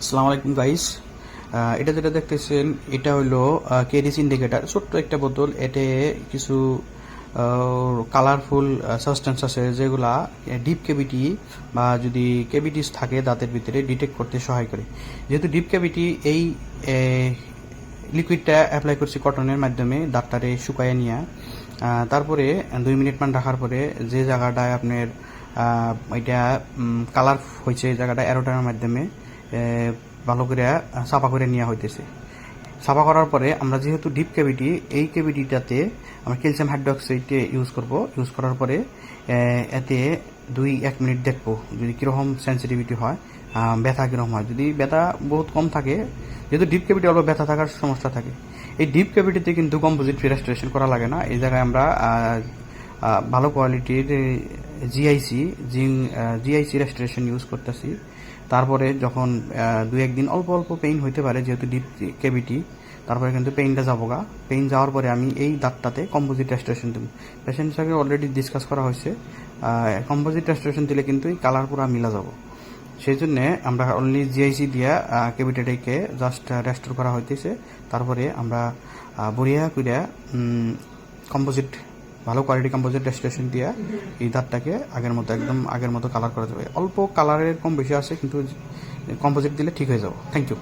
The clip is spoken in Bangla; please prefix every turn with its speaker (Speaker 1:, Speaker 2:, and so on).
Speaker 1: আসসালামু আলাইকুম গাইস। এটা যেটা দেখতেছেন এটা হলো কেডিস ইন্ডিকেটার, ছোট্ট একটা বোতল। এতে কিছু কালারফুল সাবস্টেন্স আছে যেগুলা ডিপ ক্যাভিটি বা যদি ক্যাভিটিস থাকে দাঁতের ভিতরে ডিটেক্ট করতে সহায় করে। যেহেতু ডিপ ক্যাভিটি, এই লিকুইডটা অ্যাপ্লাই করছি কটনের মাধ্যমে দাঁতটারে শুকাইয়ে নিয়ে, তারপরে 2 মিনিট মান রাখার পরে যে জায়গাটায় আপনার এটা কালার হয়েছে এই জায়গাটা অ্যারোটার মাধ্যমে ভালো করে সাফা করে নেওয়া হইতেছে। সাফা করার পরে আমরা যেহেতু ডিপ ক্যাভিটি, এই ক্যাভিটিটাতে আমরা ক্যালসিয়াম হাইড্রোক্সাইড ইউজ করব। ইউজ করার পরে এতে 2-1 মিনিট দেখবো যদি কীরকম সেন্সিটিভিটি হয়, ব্যথা কীরকম হয়। যদি ব্যথা বহুত কম থাকে, যেহেতু ডিপ ক্যাভিটি অল্প ব্যথা থাকার সমস্যা থাকে, এই ডিপ ক্যাভিটিতে কিন্তু কম্পোজিট রেস্টোরেশন করা লাগে না। এই জায়গায় আমরা ভালো কোয়ালিটির জিআইসি রেস্টোরেশন ইউজ করতেছি। তারপরে যখন 2-1 দিন অল্প অল্প পেইন হইতে পারে, যেহেতু ডিপ ক্যাভিটি, তারপরে কিন্তু পেইনটা যাবো গা। পেইন যাওয়ার পরে আমি এই দাঁতটাতে কম্পোজিট রেস্টোরেশন দেবো। পেশেন্টের সঙ্গে অলরেডি ডিসকাস করা হয়েছে, কম্পোজিট রেস্টোরেশন দিলে কিন্তু এই কালার পুরো মিলা যাব। সেই জন্যে আমরা অনলি জিআইসি দিয়া ক্যাভিটিটাকে জাস্ট রেস্টোর করা হইতেছে। তারপরে আমরা বড়িয়া কইরা কম্পোজিট, ভালো কোয়ালিটি কম্পোজিট রেস্টোরেশন দিয়ে এই দাঁতটাকে একদম আগের মতো কালার করা যাবে। অল্প কালারের কম বেশি আছে, কিন্তু কম্পোজিট দিলে ঠিক হয়ে যাবে। Thank you.